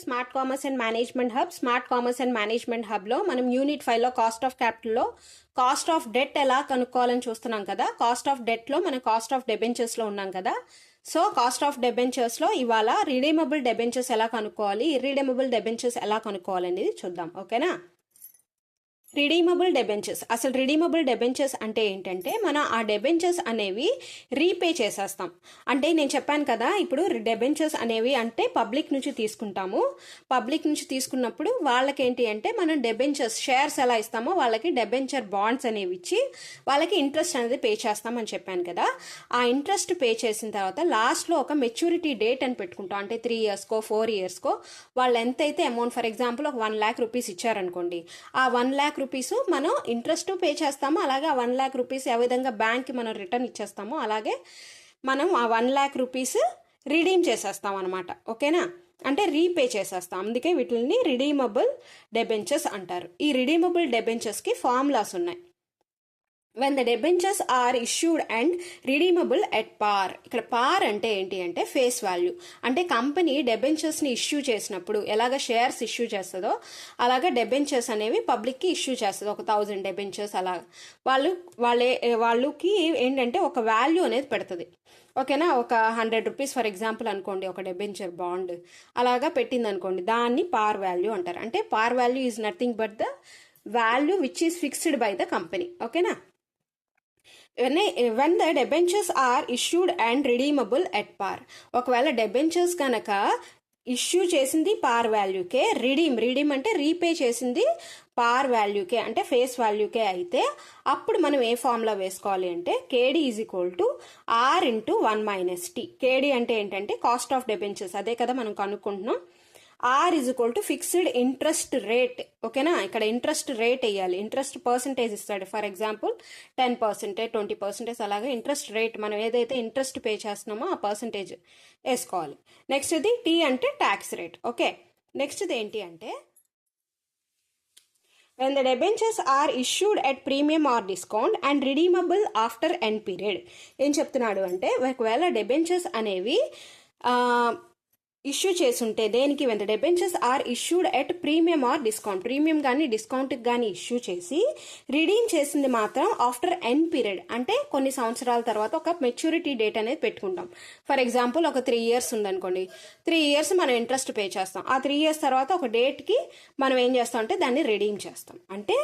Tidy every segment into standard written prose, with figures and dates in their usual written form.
Smart commerce and management hub. Smart commerce and management హబ్లో మనం unit 5లో cost of క్యాపిటల్లో కాస్ట్ ఆఫ్ డెట్ ఎలా కనుక్కోవాలని చూస్తున్నాం కదా. కాస్ట్ ఆఫ్ డెట్లో మనం కాస్ట్ ఆఫ్ డెబెంచర్స్లో ఉన్నాం కదా. సో కాస్ట్ ఆఫ్ డెబెంచర్స్లో ఇవాళ రిడీమబుల్ డెబెంచర్స్ ఎలా కనుక్కోవాలి, ఇర్రిడీమబుల్ డెబెంచర్స్ ఎలా కనుక్కోవాలి అనేది చూద్దాం. ఓకేనా. Redeemable debentures. అసలు రిడీమబుల్ డెబెంచర్స్ అంటే ఏంటంటే మనం ఆ డెబెంచర్స్ అనేవి రీపే చేసేస్తాం. అంటే నేను చెప్పాను కదా, ఇప్పుడు డెబెంచర్స్ అనేవి అంటే పబ్లిక్ నుంచి తీసుకుంటాము. పబ్లిక్ నుంచి తీసుకున్నప్పుడు వాళ్ళకి ఏంటి అంటే మనం డెబెంచర్స్ షేర్స్ ఎలా ఇస్తామో వాళ్ళకి డెబెంచర్ బాండ్స్ అనేవి ఇచ్చి వాళ్ళకి ఇంట్రెస్ట్ అనేది పే చేస్తామని చెప్పాను కదా. ఆ ఇంట్రెస్ట్ పే చేసిన తర్వాత లాస్ట్లో ఒక మెచ్యూరిటీ డేట్ అని పెట్టుకుంటాం. అంటే 3 ఇయర్స్కో 4 ఇయర్స్కో వాళ్ళు ఎంతైతే అమౌంట్, ఫర్ ఎగ్జాంపుల్ ఒక 1 lakh రూపీస్ ఇచ్చారనుకోండి, ఆ 1 lakh రూపీస్ మనం ఇంట్రెస్ట్ పే చేస్తాము. అలాగే ఆ 1 lakh రూపీస్ ఏ విధంగా బ్యాంక్కి మనం రిటర్న్ ఇచ్చేస్తామో అలాగే మనం ఆ 1 lakh రూపీస్ రిడీమ్ చేసేస్తాం అనమాట. ఓకేనా. అంటే రీపే చేసేస్తాం. అందుకే వీటిని రిడీమబుల్ డెబెంచర్స్ అంటారు. ఈ రిడీమబుల్ డెబెంచర్స్కి ఫార్ములాస్ ఉన్నాయి. when the debentures are issued and redeemable at par. ఇక్కడ పార్ అంటే ఏంటి అంటే ఫేస్ వాల్యూ. అంటే కంపెనీ డెబెంచర్స్ని ఇష్యూ చేసినప్పుడు ఎలాగ షేర్స్ ఇష్యూ చేస్తుందో అలాగే డెబెంచర్స్ అనేవి పబ్లిక్కి ఇష్యూ చేస్తుంది. ఒక 1000 డెబెంచర్స్ అలా వాళ్ళకి ఏంటంటే ఒక వాల్యూ అనేది పెడుతుంది. ఓకేనా. ఒక 100 రూపీస్ ఫర్ ఎగ్జాంపుల్ అనుకోండి, ఒక డెబెంచర్ బాండ్ అలాగా పెట్టింది అనుకోండి, దాన్ని పార్ వాల్యూ అంటారు. అంటే పార్ value is nothing but the value which is fixed by the company. ఓకేనా. when the debentures are issued and redeemable at par. ఒకవేళ డెబెంచర్స్ కనుక ఇష్యూ చేసింది పార్ వాల్యూకే, రిడీమ్ అంటే రీపే చేసింది పార్ వాల్యూకే అంటే ఫేస్ వాల్యూకే అయితే అప్పుడు మనం ఏ ఫార్ములా వేసుకోవాలి అంటే KD is equal to R into 1 - t. KD అంటే ఏంటంటే కాస్ట్ ఆఫ్ డెబెంచర్స్, అదే కదా మనం కనుక్కుంటున్నాం. R is equal to fixed interest rate. ఓకేనా. ఇక్కడ ఇంట్రెస్ట్ రేట్ వేయాలి. ఇంట్రెస్ట్ పర్సంటేజ్ ఇస్తాడు. ఫర్ ఎగ్జాంపుల్ 10%, 20% అలాగే ఇంట్రెస్ట్ రేట్ మనం ఏదైతే ఇంట్రెస్ట్ పే చేస్తున్నామో ఆ పర్సంటేజ్ వేసుకోవాలి. నెక్స్ట్ ఇది టీ అంటే ట్యాక్స్ రేట్. ఓకే. నెక్స్ట్ ఇది ఏంటి అంటే when the debentures are issued at premium or discount and redeemable after n period. ఏం చెప్తున్నాడు అంటే ఒకవేళ డెబెంచర్స్ అనేవి ఇష్యూ చేసుంటే దేనికి, when the debentures are issued at premium or discount, premium కానీ డిస్కౌంట్కి కానీ ఇష్యూ చేసి రిడీమ్ చేసింది మాత్రం ఆఫ్టర్ ఎన్ పీరియడ్ అంటే కొన్ని సంవత్సరాల తర్వాత ఒక మెచ్యూరిటీ డేట్ అనేది పెట్టుకుంటాం. ఫర్ ఎగ్జాంపుల్ ఒక 3 years ఉందనుకోండి, 3 years మనం ఇంట్రెస్ట్ పే చేస్తాం. ఆ 3 years తర్వాత ఒక డేట్కి మనం ఏం చేస్తాం అంటే దాన్ని రిడీమ్ చేస్తాం. అంటే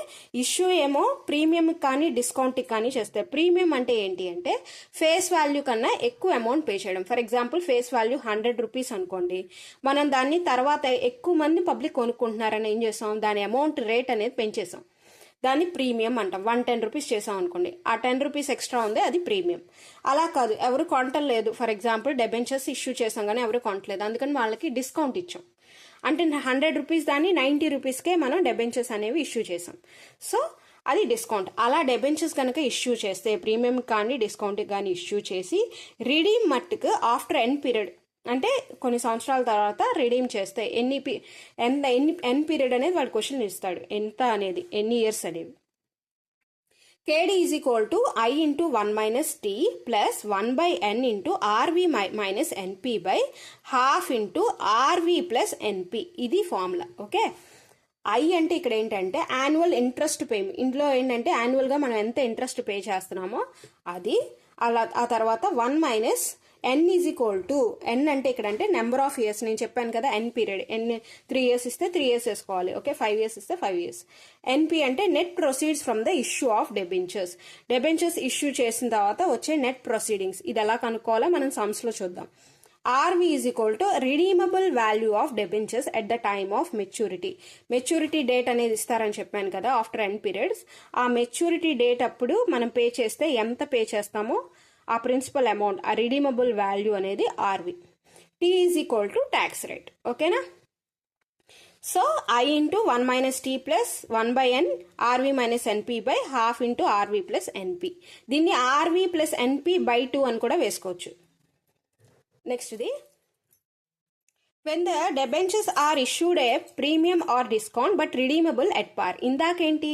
ఇష్యూ ఏమో ప్రీమియం కానీ డిస్కౌంట్కి కానీ చేస్తాం. ప్రీమియం అంటే ఏంటి అంటే ఫేస్ వాల్యూ కన్నా ఎక్కువ అమౌంట్ పే చేయడం. For example face value 100 rupees అనుకోండి, మనం దాన్ని తర్వాత ఎక్కువ మంది పబ్లిక్ కొనుక్కుంటున్నారని ఏం చేసాం, దాని అమౌంట్ రేట్ అనేది పెంచేసాం. దాన్ని ప్రీమియం అంటాం. 110 రూపీస్ చేసాం అనుకోండి, ఆ 10 రూపీస్ ఎక్స్ట్రా ఉంది, అది ప్రీమియం. అలా కాదు, ఎవరు కొనటలేదు. ఫర్ ఎగ్జాంపుల్ డెబెంచర్స్ ఇష్యూ చేసాం కానీ ఎవరు కొనట్లేదు, అందుకని వాళ్ళకి డిస్కౌంట్ ఇచ్చాం. అంటే 100 రూపీస్ దాన్ని 90 రూపీస్కే మనం డెబెంచర్స్ అనేవి ఇష్యూ చేసాం. సో అది డిస్కౌంట్. అలా డెబెంచర్స్ కనుక ఇష్యూ చేస్తే ప్రీమియం కానీ డిస్కౌంట్కి కానీ ఇష్యూ చేసి రిడీమ్ మట్టుకు ఆఫ్టర్ ఎన్ పీరియడ్ అంటే కొన్ని సంవత్సరాల తర్వాత రిడీమ్ చేస్తే ఎన్ పీరియడ్ అనేది వాడు క్వశ్చన్ ఇస్తాడు, ఎంత అనేది ఎన్ని ఇయర్స్ అనేవి. KD is equal to I into 1 - t plus 1/n into RV minus NP by half into RV plus NP. ఇది ఫార్ములా. ఓకే. ఐ అంటే ఇక్కడ ఏంటంటే యాన్యువల్ ఇంట్రెస్ట్ పేమెంట్. ఇందులో ఏంటంటే యాన్యువల్గా మనం ఎంత ఇంట్రెస్ట్ పే చేస్తున్నామో అది. అలా ఆ తర్వాత 1 - ఎన్ ఈజ్ ఈక్వల్ టు ఎన్ అంటే ఇక్కడ అంటే నెంబర్ ఆఫ్ ఇయర్స్. నేను చెప్పాను కదా ఎన్ పీరియడ్. ఎన్ 3 years ఇస్తే 3 years వేసుకోవాలి. ఓకే. 5 years ఇస్తే 5 years. ఎన్పి అంటే net proceeds from the issue of debentures. Debentures issue చేసిన తర్వాత వచ్చే నెట్ ప్రొసీడింగ్స్. ఇది ఎలా కనుక్కోవాలో మనం సమ్స్లో చూద్దాం. RV is equal to redeemable value of debentures at the time of maturity. Maturity date అనేది ఇస్తారని చెప్పాను కదా ఆఫ్టర్ ఎన్ పీరియడ్స్. ఆ మెచ్యూరిటీ డేట్ అప్పుడు మనం పే చేస్తే ఎంత పే చేస్తామో ఆ ప్రిన్సిపల్ అమౌంట్, ఆ రిడీమబుల్ వాల్యూ అనేది RV. T is equal to tax rate. ఓకేనా. So I into 1 - t plus 1/n RV minus NP by half into RV plus NP. దీన్ని ఆర్వి ప్లస్ ఎన్పి బై 2 అని కూడా వేసుకోవచ్చు. నెక్స్ట్ ఇది when the debentures are issued a premium or discount but redeemable at par. ఇందాకేంటి,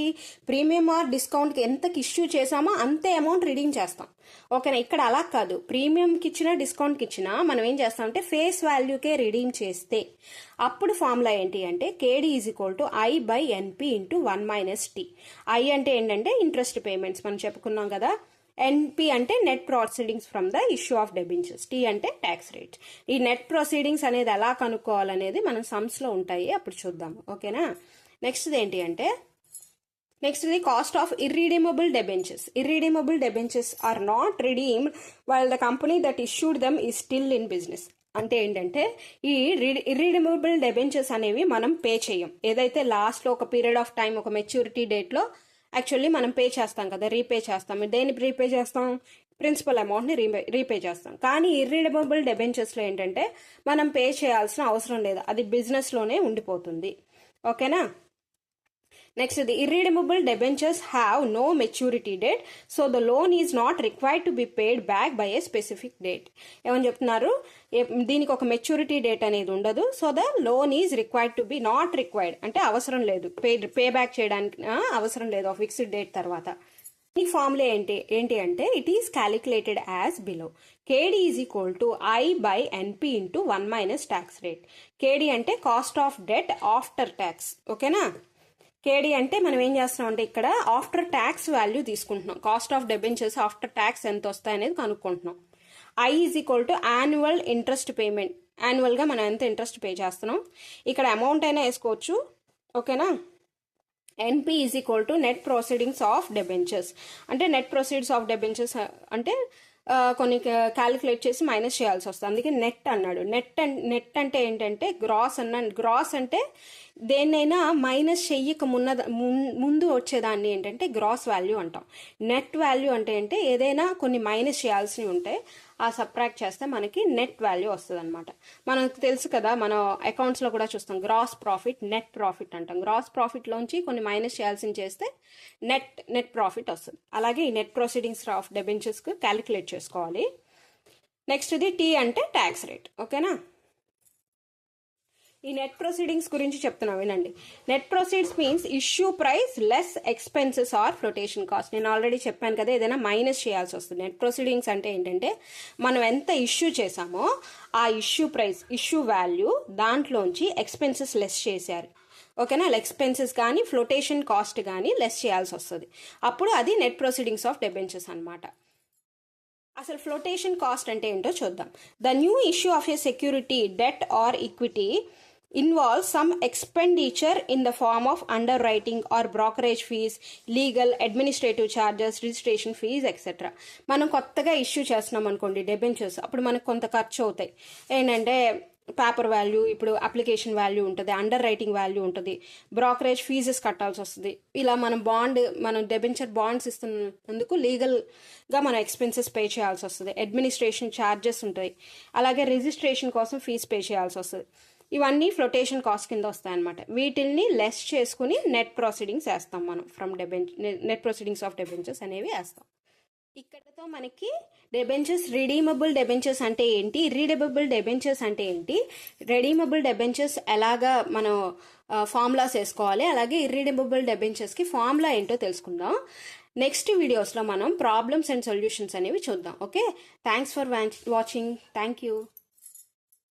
premium are డిస్కౌంట్కి ఎంతకి issue చేసామో అంతే amount redeem చేస్తాం. ఓకేనా, ఇక్కడ అలా కాదు. ప్రీమియంకి ఇచ్చినా డిస్కౌంట్కి ఇచ్చినా మనం ఏం చేస్తామంటే ఫేస్ వాల్యూకే రిడీమ్ చేస్తే అప్పుడు ఫార్ములా ఏంటి అంటే KD is equal to I/NP into 1 - T. I అంటే ఏంటంటే ఇంట్రెస్ట్ పేమెంట్స్ మనం చెప్పుకున్నాం కదా. ఎన్పి అంటే net proceedings from the issue of debentures. T అంటే ట్యాక్స్ రేట్. ఈ నెట్ ప్రొసీడింగ్స్ అనేది ఎలా కనుక్కోవాలనేది మనం సమ్స్లో ఉంటాయి, అప్పుడు చూద్దాము. ఓకేనా, నెక్స్ట్ ఏంటి అంటే next cost of irredeemable debentures. Irredeemable debentures are not redeemed while the company that issued them is still in business. అంటే ఏంటంటే ఈ ఇర్రీడీమబుల్ డెబెంచర్స్ అనేవి మనం పే చేయం. ఏదైతే లాస్ట్లో ఒక పీరియడ్ ఆఫ్ టైం, ఒక మెచ్యూరిటీ డేట్లో యాక్చువల్లీ మనం పే చేస్తాం కదా, రీపే చేస్తాం. దేని రీపే చేస్తాం? ప్రిన్సిపల్ అమౌంట్ని రీపే చేస్తాం. కానీ ఇర్రీడీమబుల్ డెబెంచర్స్లో ఏంటంటే మనం పే చేయాల్సిన అవసరం లేదు, అది బిజినెస్లోనే ఉండిపోతుంది. ఓకేనా, next the irredeemable debentures have no maturity date, so the loan is not required to be paid back by a specific date. ఏమని చెప్తున్నారు, దీనికి ఒక మెచ్యూరిటీ డేట్ అనేది ఉండదు. So the loan is required to be, not required అంటే అవసరం లేదు, pay back చేయడానికి అవసరం లేదు ఫిక్స్డ్ డేట్ తర్వాత. ఈ ఫార్ములా ఏంటి అంటే it is calculated as below. KD is equal to I/NP into 1 - tax rate. KD అంటే cost of debt after tax. ఓకేనా, కేడీ అంటే మనం ఏం చేస్తున్నాం అంటే ఇక్కడ ఆఫ్టర్ ట్యాక్స్ వాల్యూ తీసుకుంటున్నాం. Cost of debentures after tax ఎంత వస్తాయనేది కనుక్కుంటున్నాం. I is equal to annual interest payment. యాన్యువల్గా మనం ఎంత ఇంట్రెస్ట్ పే చేస్తున్నాం, ఇక్కడ అమౌంట్ అయినా వేసుకోవచ్చు. ఓకేనా, NP is equal to net proceedings of debentures. అంటే నెట్ ప్రొసీడ్స్ ఆఫ్ డెబెంచర్స్ అంటే కొన్ని క్యాలిక్యులేట్ చేసి మైనస్ చేయాల్సి వస్తుంది, అందుకే నెట్ అన్నాడు. నెట్ అంటే ఏంటంటే గ్రాస్ అన్నాడు. గ్రాస్ అంటే దేన్నైనా మైనస్ చెయ్యక ముందు వచ్చేదాన్ని ఏంటంటే గ్రాస్ వాల్యూ అంటాం. నెట్ వాల్యూ అంటే ఏదైనా కొన్ని మైనస్ చేయాల్సినవి ఉంటాయి, ఆ సబ్ట్రాక్ట్ చేస్తే మనకి నెట్ వాల్యూ వస్తుంది అనమాట. మనకు తెలుసు కదా, మనం అకౌంట్స్లో కూడా చూస్తాం గ్రాస్ ప్రాఫిట్, నెట్ ప్రాఫిట్ అంటాం. గ్రాస్ ప్రాఫిట్లోంచి కొన్ని మైనస్ చేయాల్సింది చేస్తే నెట్ ప్రాఫిట్ వస్తుంది. అలాగే ఈ నెట్ ప్రొసీడింగ్స్ ఆఫ్ డెబెంచర్స్కి క్యాలిక్యులేట్ చేసుకోవాలి. నెక్స్ట్ ఇది టీ అంటే ట్యాక్స్ రేట్. ఓకేనా, ఈ నెట్ ప్రొసీడింగ్స్ గురించి చెప్తున్నాం వినండి. Net proceeds means issue price less expenses or flotation cost. నేను ఆల్రెడీ చెప్పాను కదా, ఏదైనా మైనస్ చేయాల్సి వస్తుంది. నెట్ ప్రొసీడింగ్స్ అంటే ఏంటంటే మనం ఎంత ఇష్యూ చేసామో ఆ ఇష్యూ ప్రైస్, ఇష్యూ వాల్యూ దాంట్లోంచి ఎక్స్పెన్సెస్ లెస్ చేశారు. ఓకేనా, ఎక్స్పెన్సెస్ కానీ ఫ్లోటేషన్ కాస్ట్ కానీ లెస్ చేయాల్సి వస్తుంది. అప్పుడు అది నెట్ ప్రొసీడింగ్స్ ఆఫ్ డెబెంచర్స్ అనమాట. అసలు ఫ్లోటేషన్ కాస్ట్ అంటే ఏంటో చూద్దాం. The new issue of a security, debt or equity involves some expenditure in the form of underwriting or brokerage fees, legal, administrative charges, registration fees, etc. మనం కొత్తగా issue చేస్తున్నాం అనుకోండి debentures, అప్పుడు మనకు కొంత ఖర్చు అవుతాయి. ఏంటంటే పేపర్ వాల్యూ, ఇప్పుడు అప్లికేషన్ వాల్యూ ఉంటుంది, అండర్ రైటింగ్ వాల్యూ ఉంటుంది, బ్రోకరేజ్ ఫీజెస్ కట్టాల్సి వస్తుంది. ఇలా మనం డెబెంచర్ బాండ్స్ ఇస్తున్నందుకు లీగల్గా మనం ఎక్స్పెన్సెస్ పే చేయాల్సి వస్తుంది. అడ్మినిస్ట్రేషన్ ఛార్జెస్ ఉంటాయి, అలాగే రిజిస్ట్రేషన్ కోసం ఫీజు పే చేయాల్సి వస్తుంది. ఇవన్నీ ఫ్లోటేషన్ కాస్ట్ కింద వస్తాయన్నమాట. వీటిల్ని లెస్ చేసుకుని నెట్ ప్రొసీడింగ్స్ వేస్తాం మనం from net proceedings of debentures అనేవి వేస్తాం. ఇక్కడతో మనకి డెబెంచర్స్, రిడీమబుల్ డెబెంచర్స్ అంటే ఏంటి, ఇర్రీడీమబుల్ డెబెంచర్స్ అంటే ఏంటి, రెడీమబుల్ డెబెంచర్స్ ఎలాగా మనం ఫార్ములాస్ వేసుకోవాలి, అలాగే ఇర్రీడీమబుల్ డెబెంచర్స్కి ఫార్ములా ఏంటో తెలుసుకుందాం. నెక్స్ట్ వీడియోస్లో మనం ప్రాబ్లమ్స్ అండ్ సొల్యూషన్స్ అనేవి చూద్దాం. Okay, thanks for watching. Thank you.